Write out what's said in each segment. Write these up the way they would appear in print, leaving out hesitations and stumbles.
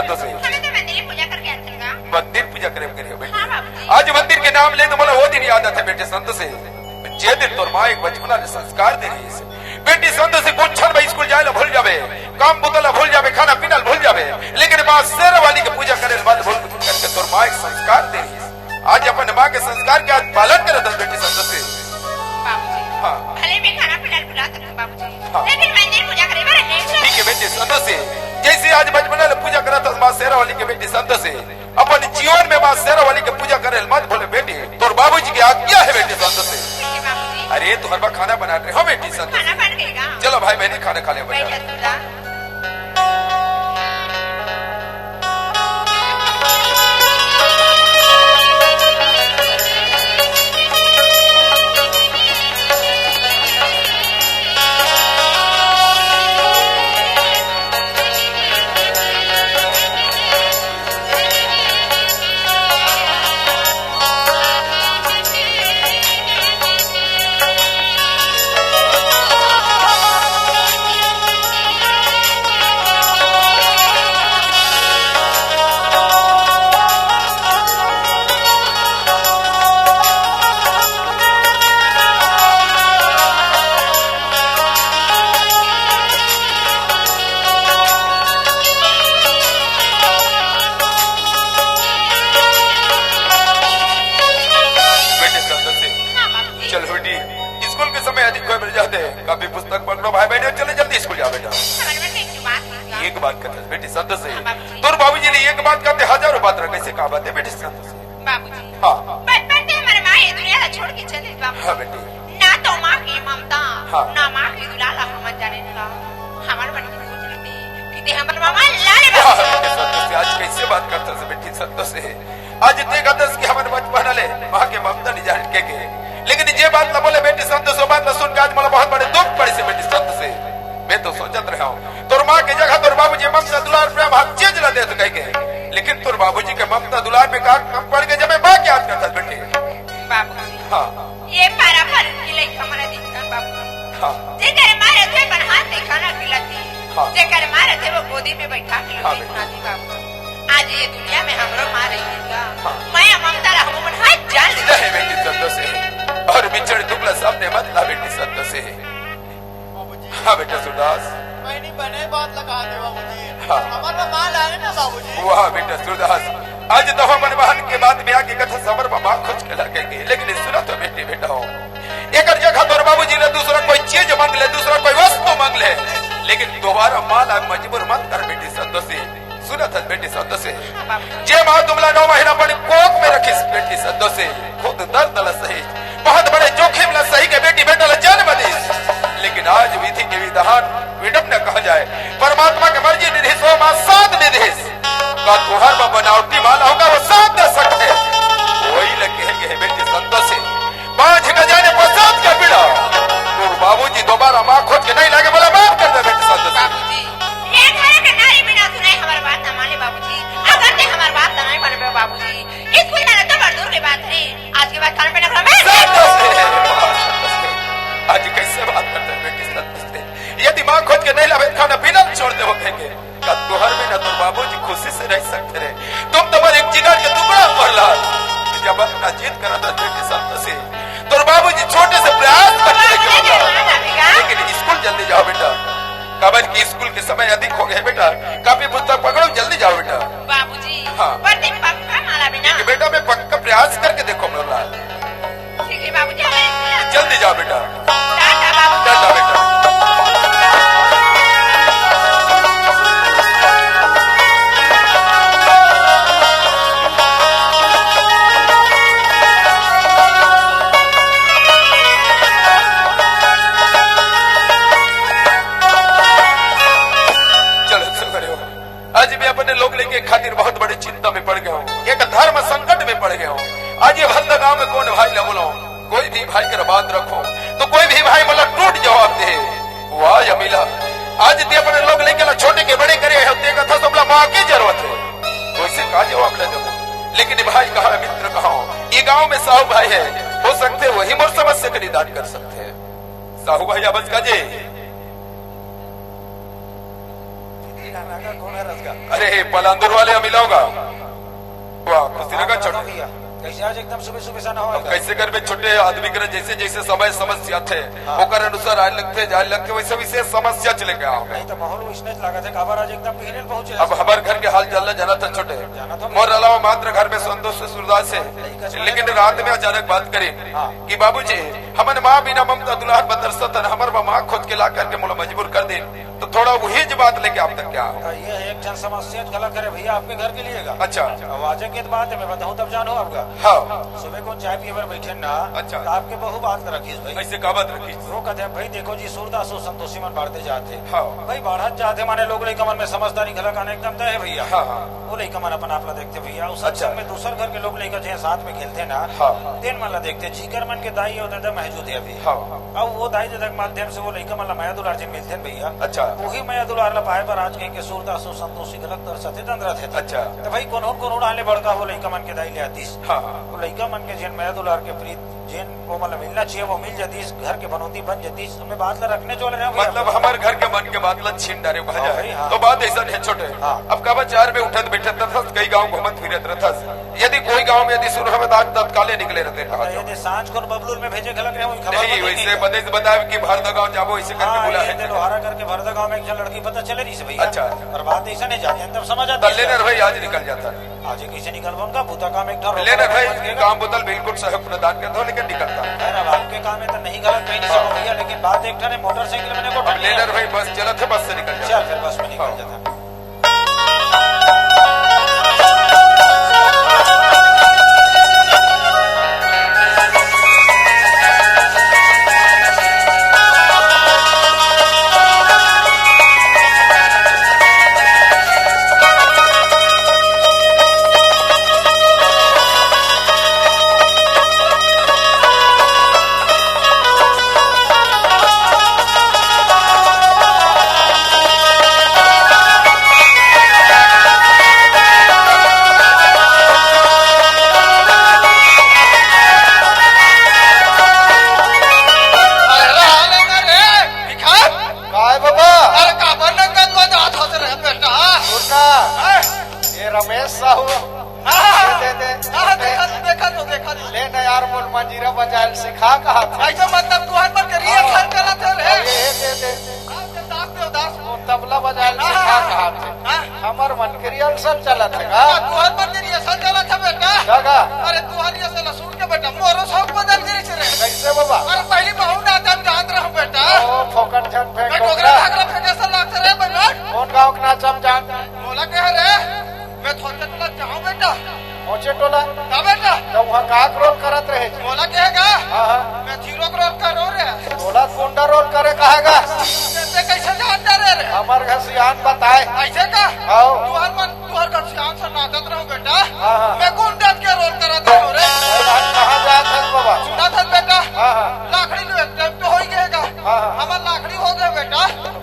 संतों से? मंदिर पूजा करके मंदिर पूजा करे बेटी। आज मंदिर के नाम ले तो बोला वो दिन याद आते बेटे संत से। जे दिन तोर माँ एक बचपना ने संस्कार दे रही है बेटी संत से कुछ क्षण में स्कूल जाए भूल जावे, काम बुतला भूल जावे, खाना पीना भूल जावे, लेकिन माँ शेर वाली की पूजा करे बाद भूल करके तोर माँ एक संस्कार दे रही है। आज अपन माँ के संस्कार के आज पालन करे दस बेटी संत से। हाँ भले भी खाना पीना भुला सकते बाबूजी, लेकिन मंदिर पूजा करे बारे नहीं। ठीक है बेटी संत से जैसे आज बचपना ने पूजा करा था माँ शेरा वाली के बेटी संत से अपन जीवन में माँ शेरा वाली के पूजा करे मत भूले बेटी। तोर बाबूजी की आज्ञा है बेटी संत से। अरे तू हर बार खाना बना रहे हो बेटी संत। खाना बन गएगा। चलो भाई बहनी खाना खा ले। काफी पुस्तक पढ़ लो भाई बहन, चले जल्दी स्कूल जाओ बेटा। एक बात कहते बेटी संत से तुर बाबूजी ने एक बात कहते हजारों बात रह कैसे कहा बात है बेटी संत से। बाबूजी हाँ बचपन से हमारे माँ ये दुनिया छोड़ के चले बाबू। हाँ बेटी ना तो माँ की ममता ना माँ की दुलाला हम जाने लगा हमारे मन में सोच लेते कि हमारे मामा लाले संत से आज कैसे बात करता है बेटी संत से। आज देखा दस की हमारे बचपन ले माँ के ममता नहीं जान के लेकिन ये बात न बोले बेटी संत सो बात न सुन के आज मला बहुत बड़े दुख पड़े से बेटी संत से। मैं तो सोचत रहा हूँ तोर माँ की जगह तोर बाबूजी ममता दुलार प्रेम हाथ चेंज ला दे तो कह के, लेकिन तोर बाबूजी के ममता दुलार में कम पड़ के जब मैं माँ की याद करता बेटे। बाबूजी हाँ ये पारा पर खिलाई हमारा दिन का बाबू। हाँ जेकर मारे थे पर हाथ में खाना खिलाती, जेकर मारे थे वो गोदी में बैठा के खिलाती बाबू। आज ये दुनिया में हमरो माँ रहेगा मैं ममता ला हम हाथ जान ले बेटी संत से और बिछड़ दुबला सामने मत ला बेटी संत से। हाँ बेटा सुरदास बने बात लगा दे बाबूजी। हाँ हमारा माल आए ना बाबूजी। वाह बेटा सुरदास आज तो हम बहन के बाद में आके कथा सबर बाबा खुश के लगेंगे, लेकिन सुना तो बेटी बेटा हो एक जगह तोर बाबूजी ने दूसरा कोई चीज मांग ले, दूसरा कोई वस्तु मांग ले, लेकिन दोबारा माल मजबूर मत कर बेटी संत से। सुना था बेटी संत से जे माँ तुमला 9 महीना बड़ी कोख में रखी बेटी संत से खुद दर्द ल सही बहुत बड़े जोखिम ल सही के बेटी बेटा ल जन्म दी, लेकिन आज विधि के विधान विडम न कहा जाए परमात्मा के मर्जी निधि सो माँ साथ निधेश का तुहर में बनावटी माला होगा वो साथ दे सकते वही लगे बेटी संत से 5 गजाने प्रसाद का पीड़ा तो बाबूजी दोबारा माँ खोद के नहीं लगे बोला माफ कर दे बेटी संत से। ये घर के नारी बिना सुनाई हमारी बात न माने बाबूजी। अगर ते हमारी बात नहीं माने बाबूजी स्कूल जाना तो बड़ दूर की बात है, आज के बाद खाना पीना आज कैसे बात करते हैं बेटी संत से। यदि माँ खोद के नहीं लावे खाना पीना छोड़ दे वो कहेंगे का तुहर में न तो बाबूजी खुशी से रह सकते रहे, तुम तो एक जिगर के टुकड़ा पड़ ला जब अपना जीत करा था बेटी संत से तो बाबूजी छोटे से प्रयास करते लेकिन स्कूल जल्दी जाओ बेटा काबर की स्कूल के समय अधिक हो गए बेटा, काफी पुस्तक पकड़ो जल्दी जाओ बेटा। बाबूजी हाँ पक्का माला बिना बेटा मैं पक्का प्रयास करके देखो मेरा ठीक है बाबूजी जल्दी जाओ बेटा। टाटा बाबू टाटा बेटा। आज भी अपने लोग लेके खातिर बहुत बड़ी चिंता में पड़ गया हूँ, एक धर्म संकट में पड़ गया हूँ। आज ये भंदा गांव में कौन भाई न बोलो, कोई भी भाई कर बात रखो तो कोई भी भाई बोला टूट जवाब दे। वाह यमीला आज ते अपने लोग लेके छोटे के बड़े करे होते कथा सबला माँ की जरूरत है तो इसे का जवाब ले दो, लेकिन भाई कहा मित्र कहा ये गाँव में साहू भाई है हो सकते वही मोर समस्या का निदान कर सकते हैं। साहू भाई आवाज का जे गाना का कौन है रस का? अरे पलांदूर वाले हम मिलाऊंगा। वाह खुशी लगा छोटे भैया कैसे आज एकदम सुबह सुबह सा ना हो? कैसे कर में छोटे आदमी करे जैसे जैसे समय समस्या थे ओकर अनुसार आए लगते जाए लगते वैसे वैसे समस्या चले गया नहीं तो माहौल उसने लगा थे खबर आज एकदम पीने पहुंचे। अब हमारे घर के हाल चलना जाना था छोटे मोर अलावा मात्र घर में संतोष सुरदास है। लेकिन रात में अचानक बात करे कि बाबूजी हमन माँ बिना ममता दुल्हन बदरसतन हमर माँ खोज के ला करके मुझे मजबूर कर दे तो थोड़ा वही बात लेके आप तक क्या ये एक जन समस्या गलत करे भैया आपके घर के लिए। अच्छा आज की बात है मैं बताऊँ तब जानो आपका। हाँ सुबह को चाय पिए पर बैठे ना। अच्छा तो आपके बहु बात रखी भाई ऐसे का बात रखी वो कहते हैं भाई देखो जी सूरदास और संतोषी मन बढ़ते जाते हाँ भाई बढ़त जाते माने लोग लेकर मन में समझदारी गलत आने एकदम तय है भैया। हाँ हाँ वो लेकर मन अपन आपला देखते भैया उस अच्छा में दूसर घर के लोग लेकर जो साथ में खेलते ना हाँ दिन मन ला देखते जीकर मन के दाई होते थे महजूद है अभी। हाँ अब वो दाई के माध्यम से वो लेकर मन माया दुलार जी मिलते भैया। अच्छा वही माया दुलार पाए पर आज कहीं के सूरदास और संतोषी गलत तर सते तंद्र थे। अच्छा तो भाई कोनो डाले बड़का वो लइका मन के दाई ले आतीस। हाँ वो लइका मन के जेन माया दुलार के प्रीत जेन वो मतलब मिलना चाहिए वो मिल जाती घर के बनोती बन जाती हमें बात ला रखने चल रहे हैं मतलब हमारे घर के मन के बात ला छीन डारे भाजा भाई, हाँ। तो बात ऐसा है छोटे हाँ। अब कब 4 में उठत बैठत रहत कई गांव घूमत फिरत रहत यदि कोई गांव में यदि सुरह में तत्काले निकले रहते यदि सांझ को बबलूर में भेजे खलक रहे हो नहीं वैसे बदे बताए कि भरदा गांव जाबो ऐसे करके बोला है लोहारा करके भरदा गांव में एक लड़की पता चले रही से भैया। अच्छा और बात ऐसा नहीं जाती तब समझ आता लेनर भाई आज निकल जाता है आज कैसे निकल उनका भूता काम एक लेनर भाई काम बोतल बिल्कुल सहयोग प्रदान करता हूँ लेकिन निकलता है अब आपके काम में तो नहीं गलत कहीं नहीं सब भैया लेकिन बात एक ठने मोटरसाइकिल मैंने को लेनर भाई बस चला था बस से निकल चल फिर बस में निकल जाता। रमेश साहू देखा ले न यार मोल मंजीरा बजायल सिखा कहा था ऐसा मतलब तुहार पर करिए खर चला थे रे दे तबला बजायल सिखा कहा थे हमर मन के रिहर्सल चला था का तुहार पर रिहर्सल चला था बेटा जगह अरे तुहार ये साला सुन के बेटा मोरो सब बदल गई रे कैसे बाबा अरे पहली बहु ना तब जान रहा बेटा ओ फोकट छन फेंक टोकरा भागला फेंके से लगते रे बेटा कौन गांव के नाचम जान बोला कह रे मैं थोड़ा चला जाऊं बेटा पहुंचे टोला का बेटा तो वहाँ काक रोल करत रहे बोला कहेगा हाँ मैं जीरो रोल करो रे टोला कुंडा रोल करे कहेगा कैसे कैसे जानता रे हमार घसियान बताए ऐसे का आओ तुहार घसियान से नाचत रहूं बेटा हाँ। मैं गुंडा के रोल करत हूं रे कहाँ जात है बाबा सुना था बेटा हाँ लाखड़ी लो टाइम पे हो गएगा हाँ। हमार लाखड़ी हो गए बेटा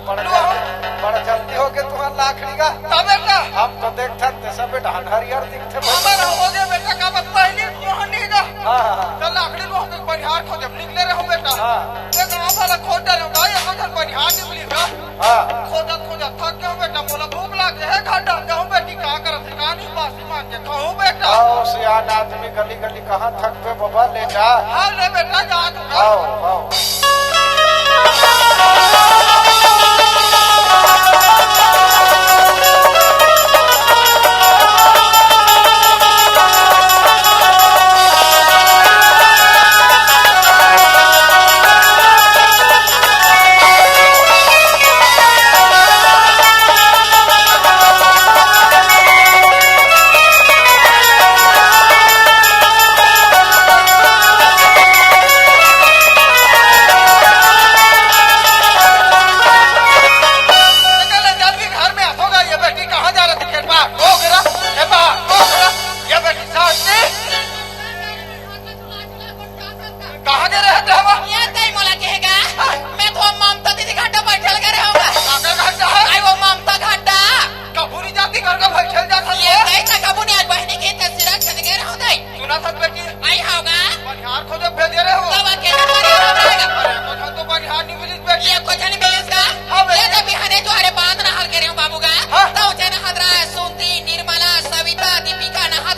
बड़ा जल्दी हो गया तुम्हारा लाखड़ी का का बेटा हम तो देखते थे सब बेटा हरियर दिखते हमारा हो गया बेटा का बात पहली मोहनी का हाँ तो लाखड़ी लो हम परिहार खोजे निकले रहो बेटा हाँ ये गांव वाला खोज डालो भाई अगर परिहार निकली का हाँ खोजा थक गया बेटा मोला भूख लागे है खा डाल जाऊं बेटी का करत कानी बासी मांग के कहूं बेटा आओ सियान आदमी गली गली कहाँ थक पे बाबा ले जा हाँ ले बेटा जा तू आओ आओ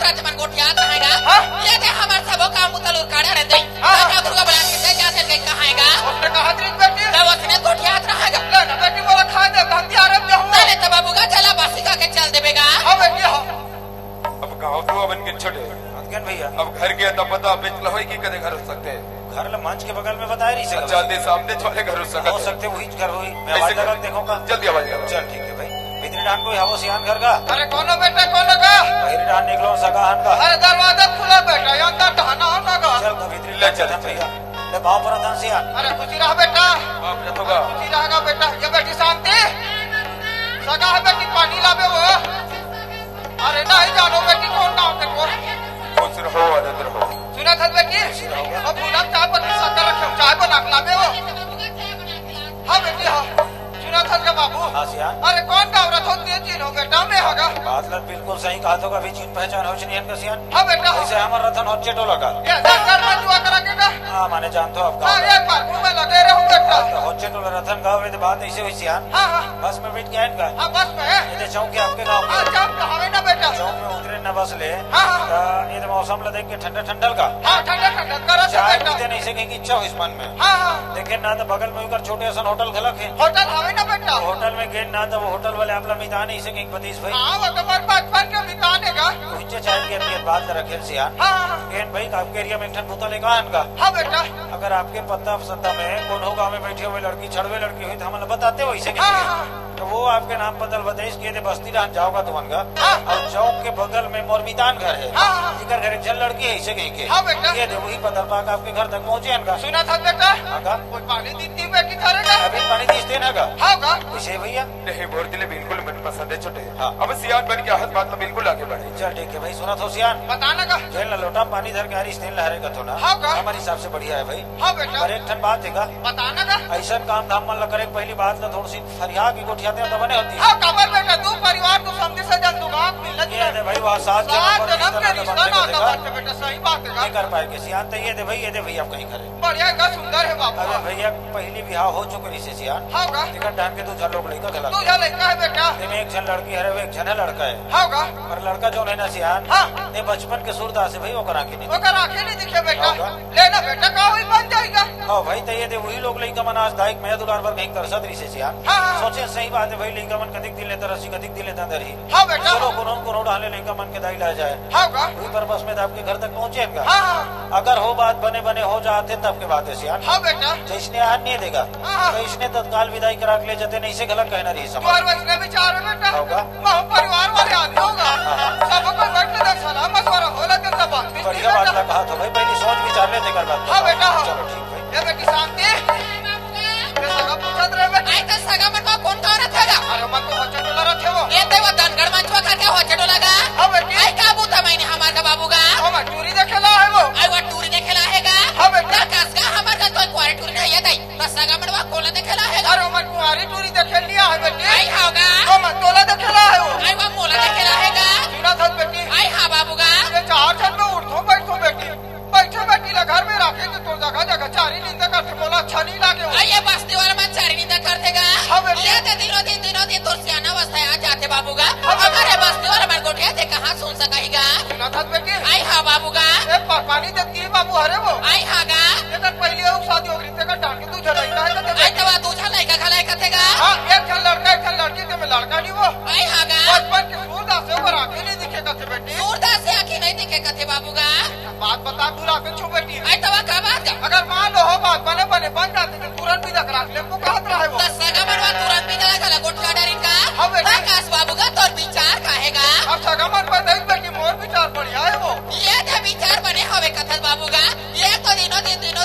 उतरा मन गोठियात रहेगा हाँ? ये दे हमार सबो काम उतल उकाड़ा रह दई हाँ। का गुरुआ बना के दे जाते गई कहाएगा उसने कहा तेरी बेटी तब उसने गोठियात रहेगा ले ना बेटी बोला खा दे हथियार में हूँ तले तब बाबूगा चला बासी का के चल देबेगा हाँ बेटी हाँ अब गाँव तो अपन के छोटे अनगन भैया अब घर के तब पता बेच लो की कदे घर हो सकते घर ल मंच के बगल में बता रही से जल्दी सामने छोले घर हो हो सकते सकते वही घर हुई मैं आवाज लगा के देखूंगा जल्दी आवाज लगा चल ठीक है भाई भीतरी डान कोई हवो सियान घर का अरे कौन बेटा कौन का बहरी डान निकलो सगाहन का अरे दरवाजा खुला बेटा अंदर टहना होना का चल का भीतरी ले ले चल, चल भैया ले भाव पर था सियान अरे खुशी रहा बेटा बाप रे होगा खुशी रहेगा बेटा ये बेटी शांति सगा है बेटी पानी लावे वो अरे नहीं जानो बेटी कौन गाँव के को खुश रहो आनंद रहो सुना था बेटी अब फूला चाय पत्ती शक्कर रखे चाय बना के लावे वो हाँ बेटी हाँ सुना था क्या बाबू हाँ सियान अरे कौन गाँव रथ होती है चीन हो बेटा में होगा बात लग बिल्कुल सही कहा तो कभी चीन पहचान हो नहीं का सियान हाँ बेटा ऐसे हमारा रतन हो चेटो लगा ये डॉक्टर में दुआ करा के का हाँ माने जानते हो अब हाँ गाँव एक बार घूमे लगे रहो बेटा हो चेटो रतन गाँव में बात ऐसे हुई सियान हाँ हाँ बस में बैठ गया इनका हाँ बस में है ये चौक के आपके गाँव हाँ में चौक तो हमें ना बेटा चौक में उतरे न बस ले हाँ, हाँ। तो ये तो मौसम ल देख के ठंडा ठंडल का हाँ ठंडा ठंडा करो तो चाय बेटा पीते नहीं सके की इच्छा हो इस मन में हाँ हाँ देखे ना तो बगल में उकर छोटे सन होटल खलक है होटल हमें ना बेटा होटल में गए ना तो वो होटल वाले आपला मिता नहीं सके पतीस भाई हाँ वो तो बार बचपन के बिताने का पहुंचे चाय के अपनी बात रखे सियान हाँ हाँ गेन भाई आपके एरिया में एक ठन भूतल एक आन का हाँ बेटा अगर आपके पता सत्ता में कौन होगा में बैठे हुए लड़की छड़वे लड़की हुई तो हम बताते वैसे हाँ, किसी हाँ। तो वो आपके नाम पतल बतेश किए थे बस्ती रहन जाओगा तुमन का हाँ। और चौक के बगल में मोरमितान घर है हाँ, हाँ। जिकर घर एक जल लड़की है इसे कहीं के हाँ, बेटा। ये देखो वही पतल पाक आपके घर तक पहुंचे इनका सुना था बेटा आगा कोई पानी दीती बेटी करेगा अभी पानी दीस देना का हाँ का इसे भैया नहीं बोर दिले बिल्कुल मन पसंद है छोटे हाँ। अब सियान बन के हाथ बात में बिल्कुल आगे बढ़े चल ठीक है भाई सुना तो सियान बताना का जेल न लोटा पानी धर के हरी स्टेन लहरे का तो ना हाँ का? हमारे हिसाब से बढ़िया है भाई हाँ बेटा पर एक ठन बात देगा बताना का ऐसा काम धाम मन करे पहली बात तो थोड़ी सी फरिया की गोठियाते तो बने होती है हाँ कबर बेटा तू परिवार को समझे से जन दुकान मिलना ये दे भाई वहाँ सात सात जन्म के जन्म रिश्ता ना देगा था बेटा सही बात है नहीं कर पाए के सियान तो ये दे भाई आप कहीं करे बढ़िया का सुंदर है बाबू अरे भैया पहली ब्याह हो चुके से सियान हाँ का टिकट ढान के 2 झन लोग लड़का खिला तू जा लड़का है बेटा एक झन लड़की है एक झन लड़का है हाँ का और लड़का जो है ना सियान हाँ। ये बचपन के सूरदास से भाई वो करा के नहीं अगर आंखें नहीं दिखे बेटा हाँ का? लेना बेटा का वही बन जाएगा हाँ भाई तो ये दे वही लोग लड़का मन आज दाइक मैं दुलार पर कहीं कर सदरी से सियान हाँ, हाँ। सोचे सही बात है भाई लड़का मन कदिक दिल लेता रसी कदिक दिल लेता दर ही हाँ बेटा चलो कोनो डाले लड़का मन के दाई ला जाए हाँ का वही पर बस में तो आपके घर तक पहुंचे इनका हाँ हाँ अगर हो बात बने बने हो जाते तब के बात है सियान हाँ बेटा तो इसने आन नहीं देगा हाँ। तो इसने तत्काल विदाई करा के ले जाते नहीं से गलत कहना रही समझ तुम्हारे वजह विचार है बेटा होगा। मैं परिवार वाले आदमी होगा सबको बैठ के सलाह मशवरा होला तो सब बात भी बढ़िया बात ना कहा तो भाई पहले सोच विचार लेते कर बात हाँ बेटा हाँ चलो ठीक भाई ये बेटी शांति ये सगा पूछत रहे बेटा आई तो सगा मन को कौन का रथ हैगा अरे मन तो बच्चे टोला रखे वो ये ते वो दनगढ़ मंचवा करके हो चटो लगा हाँ बेटी आई काबू था मैंने हमार का बाबूगा हम टूरी देखेला है वो आई वो टूरी देखेला हैगा हाँ बेटा। कसगा हमार का तो क्वारी टूरी नहीं है तो सगा मनवा कोला देखेला हैगा अरे मन कुंवारी टूरी देखे लिया है बेटी आई होगा हम टोला देखेला है वो आई वो मोला देखेला हैगा सुना था बेटी आई हाँ बाबूगा ये 4 जन में उठो बैठो बेटी बैठे बेटी ला घर में रखे तो तोड़ जगह जगह चारी नींद करते बोला अच्छा नहीं लागे वो आई ये बस्ती वाला मन चारी निंदा करतेगा हाँ बेटी। ये ते दिनों दिन तो सियाना अवस्था आ जाते बाबूगा हाँ बेटी। अगर ये बस्ती वाला मन गोठिया थे कहाँ सुन सकेगा सुना था बेटी आई हाँ बाबूगा ये पानी देती है बाबू हरे वो आई हाँ गा ये तो पहले वो शादी हो गई थी डांट के तू चलाइता है तो आई तवा दूजा लड़का खलाई कथेगा हाँ एक जन लड़का एक जन लड़की तो मैं लड़का नहीं वो आई हाँ गा बचपन के सूरदास से ऊपर आके नहीं दिखे कथे बेटी सूरदास से आखी नहीं दिखे कथे बाबूगा बात बता दूरा पे छू बेटी आई तवा का बात गा अगर मान लो हो बात बने बने बन जाते तो तुरंत भी रख ले को कहत रहा है वो तो सगा मनवा तुरंत भी दला गला गोठा डरिन का हाँ बेटी। आकाश बाबूगा तोर विचार काहेगा अब सगमन पर देख बेटी मोर विचार बढ़िया है वो ये थे विचार बने हवे कथन बाबूगा ये तो दिनों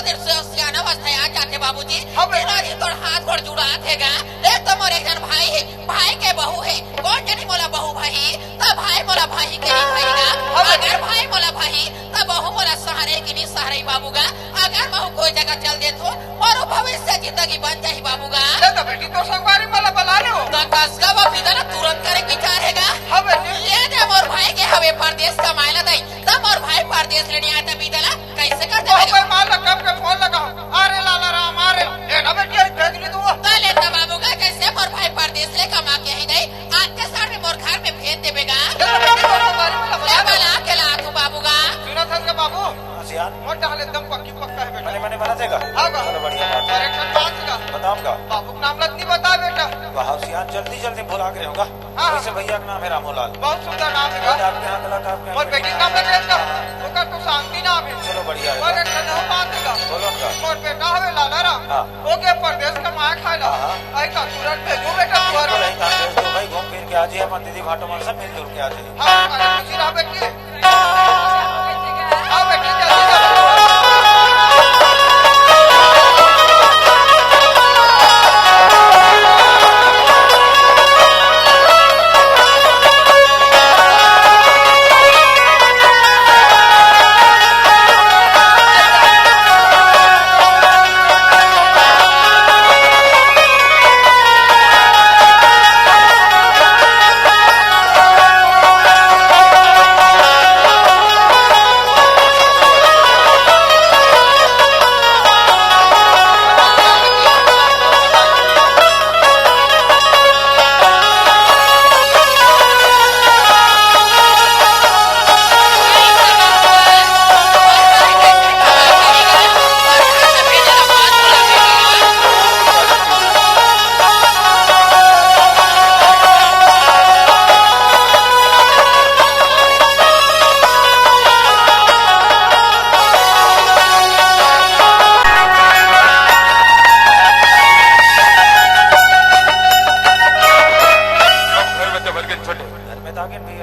दिन सियाना अवस्था आ जाते बाबूजी हाँ बेटी। दिनों दिन तोर हाथ गोड़ जुड़ा थेगा एक तो मोर एक जन भाई है भाई के बहू है कौन जनी मोला बहू भाई तो भाई मोला भाई के नहीं भाईगा हाँ बेटी। अगर भाई मोला भाई तो बहू मोला सहारे के नहीं सहारे बाबूगा अगर बहू कोई जगह चल दे तो मोरो भविष्य जिंदगी बन जाही बाबूगा ले तो बेटी तो संगवारी वाला बला ले वो तो कसगा वो बिदला तुरंत करे विचार हैगा हाँ बेटी ये दे मोर भाई के हवे परदेश कमाइला दई तब मोर भाई परदेश लेने आता बिदला कैसे कर तो देगा पर मान लो कब के फोन लगा अरे लाला राम अरे ए ना बेटी आई भेज ली तू ताले तब बाबूगा कैसे मोर भाई परदेश ले कमा के ही दई आज के साथ में मोर घर में भेज देबेगा ले तो बेटी तो संगवारी वाला ले बला ले बला के ला बहाव सियान जल्दी जल्दी भुला के होगा। हाँ। वैसे भैया का नाम है रामूलाल। बहुत सुंदर नाम है आपके यहाँ कलाकार के और बेटी नाम है का ओकर तो शांति नाम है। चलो बढ़िया है। और एक नौ बात है बोलो का और बेटा हवे लाला राम हाँ। ओके परदेश का माया खाएला हाँ। आई का तुरंत भेजो बेटा तुहर तो नहीं था भेज दो भाई, घूम फिर के आ जाइए अपन दीदी भाटो मन सब मिलजुल के आ जाइए। हां अरे खुशी रहा बेटी हां बेटी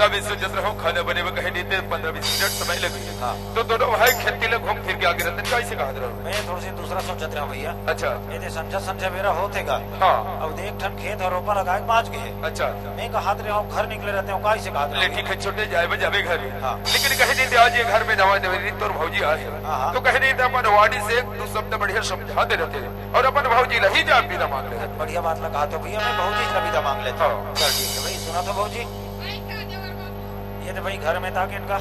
जल्दी जल्दी खाना बने में कहीं नहीं 15-20 मिनट समय लगे। हाँ। तो दोनों भाई खेती में घूम फिर के आगे रहते कैसे कहा रहा मैं थोड़ी सी दूसरा सोचत रहा भैया। अच्छा ये संझा मेरा होतेगा। हाँ। अब देख ठन खेत और रोपा लगा के बाज गए। अच्छा मैं कहा रहा हूँ घर निकले रहते हूँ कैसे कहा ठीक है छोटे जाए जावे घर में। हाँ। लेकिन कहीं नहीं आज ये घर में नवा नवेली तो भौजी आए तो कहीं नहीं अपन वाणी से दो शब्द बढ़िया समझा दे रहते और अपन भौजी लही जा विदा मांग रहे। बढ़िया बात लगा तो भैया मैं भौजी से विदा मांग लेता हूँ। चल ठीक है भाई सुना तो भौजी ये तो भाई घर में था कि इनका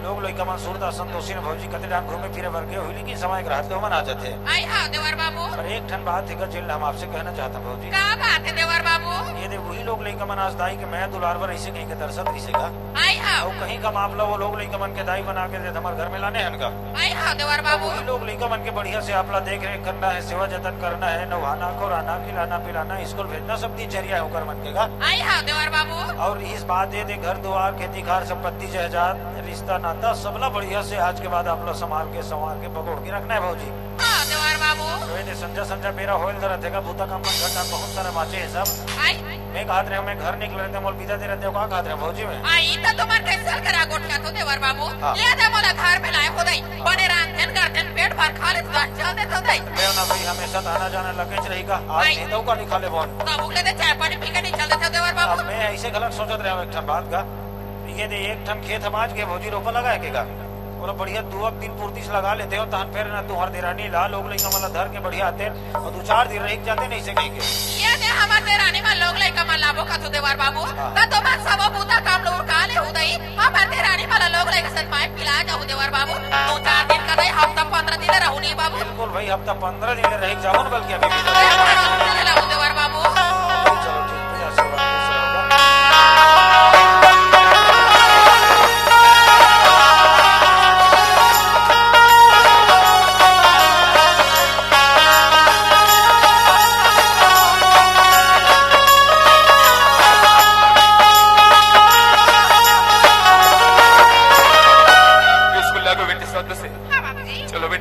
लोग लड़का मंसूर था संतोषी ने भौजी कते डांग घूमे फिरे वर्गे हुई लेकिन समय ग्राहक तो मन आ जाते आई हाँ देवर बाबू। पर एक ठन बात है जिल हम आपसे कहना चाहता हूँ भौजी। क्या बात है देवर बाबू? ये दे वही लोग लड़का मन आज दाई के मैं दुलार पर ऐसे कहीं के दरसत ऐसेगा। आई हाँ। और कहीं का मामला वो लोग लड़का मन के दाई बना के दे हमारे घर में लाने हैं इनका। आई हाँ देवर बाबू। वही लोग लड़का मन के बढ़िया से आपला देख रेख करना है, सेवा जतन करना है, नहाना खोराना खिलाना पिलाना स्कूल भेजना सब दिनचर्या है होकर मन के। आई हाँ देवर बाबू। और इस बात ये दे घर द्वार खेती खार संपत्ति जायदाद रिश्ता नाता सबला बढ़िया से आज के बाद आप लोग संभाल के संवार के पकड़ के रखना है भौजी। हाँ देवर बाबू। तो संजा मेरा होल रहतेगा भूता काम मन घटा बहुत सारा बाचे है सब। आई मैं कहा रहे मैं घर निकल रहते मोल विदा दे रहते हो कहा रहे भौजी में। आई तो तुम्हार कैसे करा गोठा तो देवर बाबू। हाँ। ये दे मोला घर में लाए हो दई बने रांधन करते पेट भर खा ले तो चल दे तो दई। मैं ना भाई हमेशा आना जाना लगे रहेगा आज नहीं तो का नहीं खा ले बोल। तो भूख ले चाय पानी पी के नहीं चल देते देवर बाबू। मैं ऐसे गलत सोचत रहा एक ठन बात का ये दे एक ठन खेत हम आज के भौजी रोपा लगा है बोलो बढ़िया 2 दिन पूर्ति से लगा लेते हो तहन फिर ना तुहर देरानी ला लोग लइका वाला धर के बढ़िया आते और 2-4 दिन रह जाते नहीं से कहीं के ये दे हमार देरानी में लोग लइका मन लाबो का तो देवर बाबू। त तो बात सब पूता काम लोग का ले उदई हमार देरानी वाला लोग लइका साथ माय पिला जाऊ देवर बाबू। 2-4 दिन का नहीं हफ्ता 15 दिन रहू नहीं बाबू। बिल्कुल भाई हफ्ता 15 दिन रह जाओ ना बल्कि अभी देवर बाबू। चलो ठीक है आशीर्वाद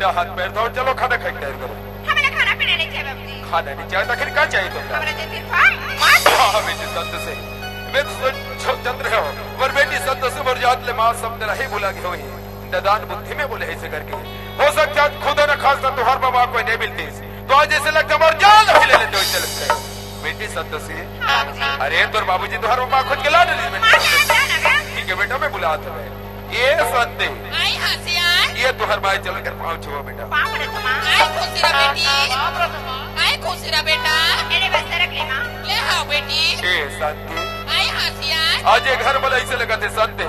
हाथ पैर धो चलो खाना खाई तैयार करो। हमें खाना पीना नहीं चाहिए बाबूजी। खाना नहीं चाहिए आखिर क्या चाहिए तुमको? हमारे जैसे फार्म बेटी संत से मैं तो चंद्र हो और बेटी संत से मर्याद ले मां सब रही बोला के होई नदान बुद्धि में बोले ऐसे करके हो सकता है खुदा न खासा तो हर बाबा कोई नहीं मिलती तो आज जैसे लगता मर्याद भी ले लेते हो चलते बेटी संत से। अरे तोर बाबूजी तो हर बाबा खुद के लाड ठीक है बेटा मैं बुलाता हूँ ये संत आई हसियान ये तो हर बार चल कर पाँव छुओ बेटा। आई खुशीरा बेटी आई खुशीरा बेटा मेरे बस रख ले मां ले आओ बेटी। ए संत आई हसियान आज ये घर वाला ऐसे लगा थे संत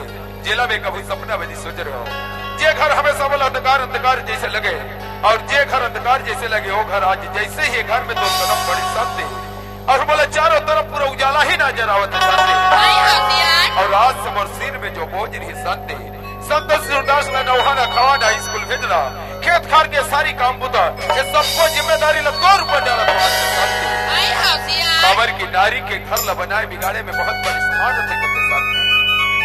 जेला में कभी सपना में नहीं सोच रहे हो जे घर हमें सबल अंधकार अंधकार जैसे लगे और जे घर अंधकार जैसे लगे वो घर आज जैसे ही घर में 2 कदम बड़ी संत और बोले चारों तरफ पूरा उजाला ही नजर आवत है और आज समर सिर में जो बोझ रही संत संत सूरदास ने नौहाना खवाना स्कूल भेजना खेत खार के सारी काम बुता ये सबको जिम्मेदारी ला 2 रुपए डाला तो आज से शांति आई हौसिया खबर की नारी के घर ला बनाए बिगाड़े में बहुत बड़ी स्थान थे करते शांति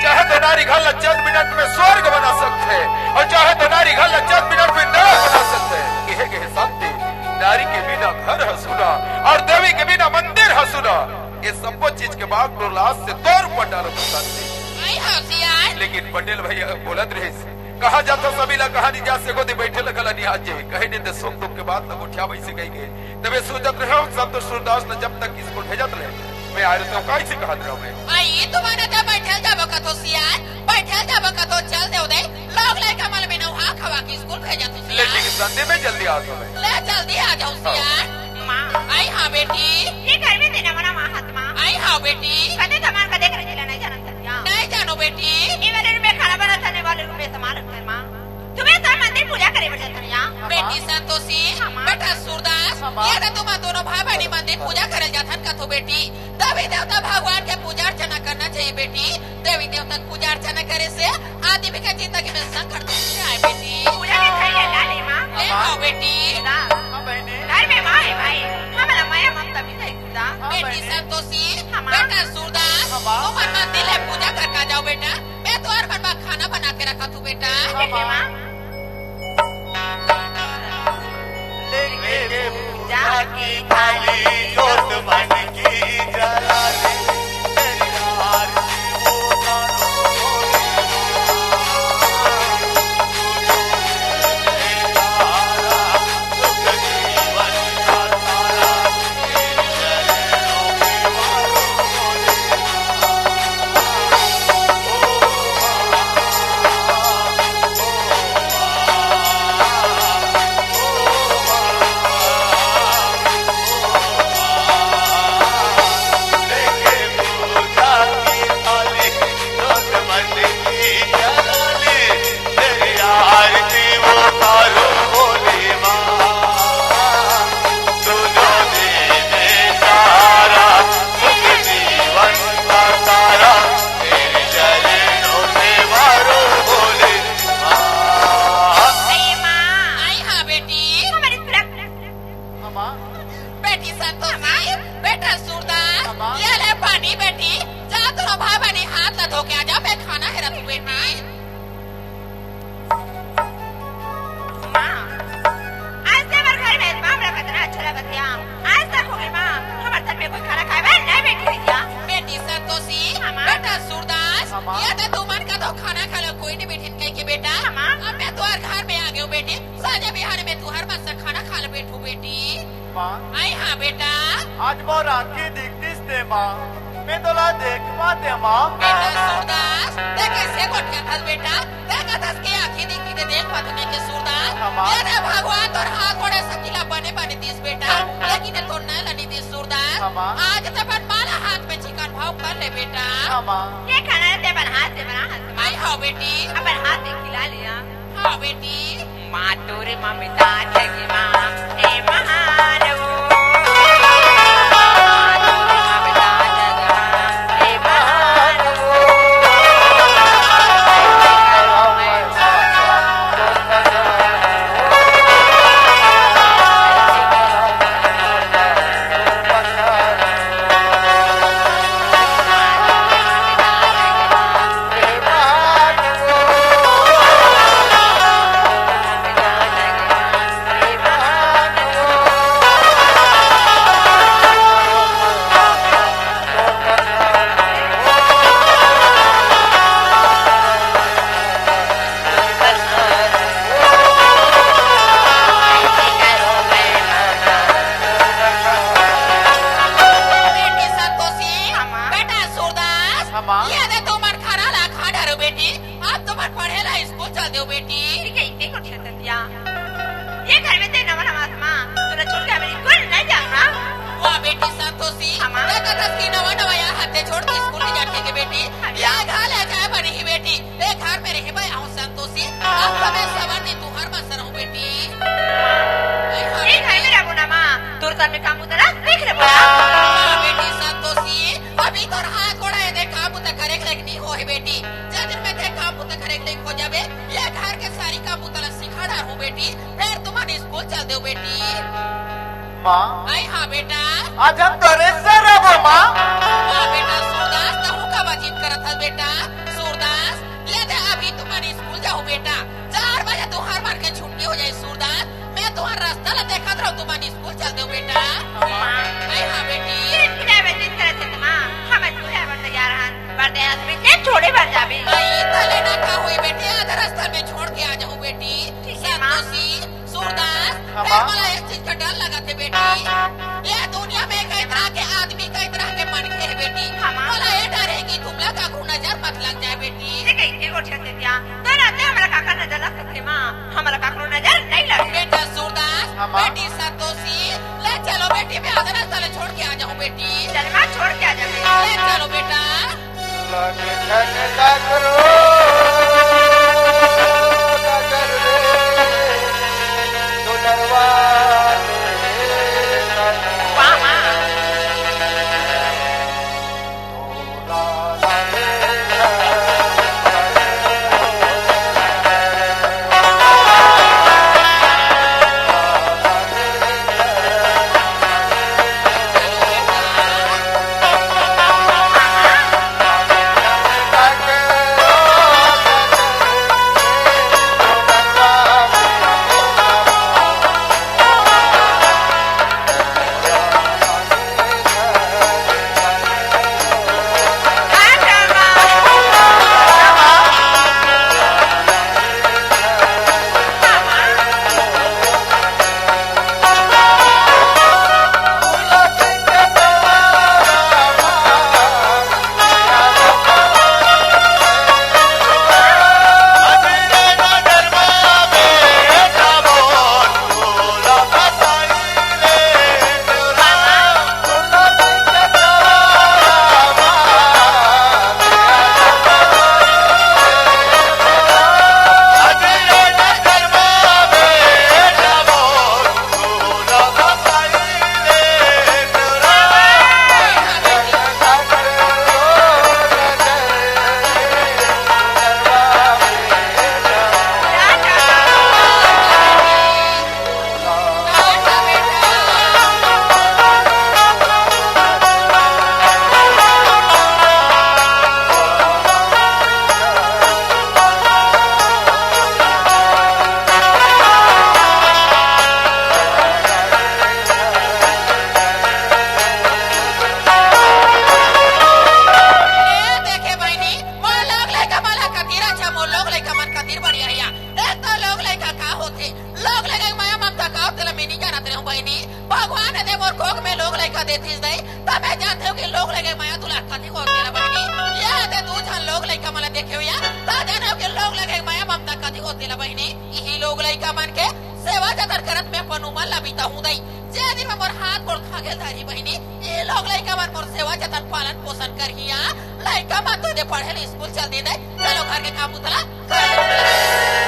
चाहे तो नारी घर ला चंद मिनट में स्वर्ग बना सकते हैं और चाहे तो नारी घर ला चंद मिनट में नरक बना सकते हैं कहे शांति नारी के बिना घर हंसुना और देवी के बिना मंदिर हंसुना ये सब चीज के बाद लाश से 2 रुपए डालो तो शांति आई हौसिया लेकिन पटेल भैया बोलत रहे कहा जाता सभी ला कहानी जा से गोदी बैठे लगल निहाज जे कहे ने सुख दुख के बाद लग उठा वैसे गई गए तबे सोचत रहे सब तो सूरदास ने जब तक स्कूल भेजत रहे मैं आ रहे तो कैसे कहत रहो मैं आई तुम्हारे तो बैठल जाबो कतो सियार बैठल जाबो कतो चल दे उदे लोग लेके मल में नहा खवा के स्कूल भेजा तू लेकिन संडे में जल्दी आ जाओ ले जल्दी आ जाओ सियार मां आई हां बेटी ये घर में देना मना महात्मा आई हां बेटी कदे तमान का देख रहे नहीं जानत क्या नहीं जानो बेटी ये वाले में खाना बनाने वाले रूम में सामान रखते मां तुम्हें तो मंदिर पूजा करे बजे तनिया बेटी संतोषी बेटा सूरदास ये तो तुम दोनों भाई बहनी मंदिर पूजा करे जाथन कथो बेटी देवी देवता भगवान के पूजा अर्चना करना चाहिए बेटी देवी देवता पूजा अर्चना करे से आदमी के जिंदगी में संकट दूर आए बेटी पूजा के थाली ला ले मां ले आओ बेटी घर में मां है भाई हमारा माया ममता भी नहीं खुदा बेटी संतोषी बेटा सूरदास तुम मंदिर में पूजा करके जाओ बेटा मैं तो हर बार खाना बना के रखा तू बेटा मां लेके पूजा की थाली जोत मन की जला दे तेरी आरती वो गानो सुख जीवन का तारा तेरी चरणों में आज वो राखी दिखतीस ते माँ मैं तोला देख पाते माँ बेटा सूरदास ते कैसे गोट के थल बेटा ते कदस के आंखें देखी ते देख पाते नहीं के सूरदास ये रे भगवान तोर हाथ गोड़े सकीला बने दिस बेटा लेकिन तो न लनी दिस सूरदास आज तो अपन माला हाथ में चिकन भाव कर ले बेटा ये खाना ते अपन हाथ से बना आई हां बेटी अपन हाथ से खिला लिया हां बेटी माँ तोरे माँ मिटा जगी माँ हे महान वो बेटी फिर तुम्हारी स्कूल चल दो बेटी। माँ आई हाँ बेटा। आज हम तोरे से रहो माँ। हाँ बेटा सूरदास तहु का बातचीत करत था बेटा। सूरदास ले दे अभी तुम्हारी स्कूल जाओ बेटा। 4 बजे तुम्हार मार के छुट्टी हो जाए सूरदास। मैं तुम्हारा रास्ता ला देखा रहा हूँ तुम्हारी स्कूल चल दो बेटा। आई हाँ बेटी। छोड़े भर जाबे तले ना का हुई बेटी आधा रास्ता में छोड़ के आ जाऊँ बेटी। संतोषी सूरदास फिर मला एक चीज का डर लगा थे बेटी। ये दुनिया में कई तरह के आदमी कई तरह के मन के है बेटी। मला ये डर है कि तुम लोग का नजर मत लग जाए बेटी। हमारा काकरो नजर नहीं लगे बेटा सूरदास बेटी संतोषी ले चलो बेटी मैं आधा रास्ता ले छोड़ के आ जाऊँ बेटी। चल माँ छोड़ के आ जा ले चलो बेटा। लगे झगड़ा करो नगर रे दुलरवा वाह माँ देतीस नहीं तब जानते हो कि लोग लगे माया तुला कथी को तेरा बहनी ये ते तू छन लोग लइका मला देखे या ता जाने हो कि लोग लगे माया ममता कथी को तेरा बहनी यही लोग लइका मन के सेवा जतर करत में अपन उमर लबीता हूं दई जे दिन में मोर हाथ गोड़ खा गेल धारी बहनी ये लोग लइका मन मोर सेवा जतर पालन पोषण करहिया लइका मत दे पढ़े स्कूल चल दे चलो घर के काम उतला कर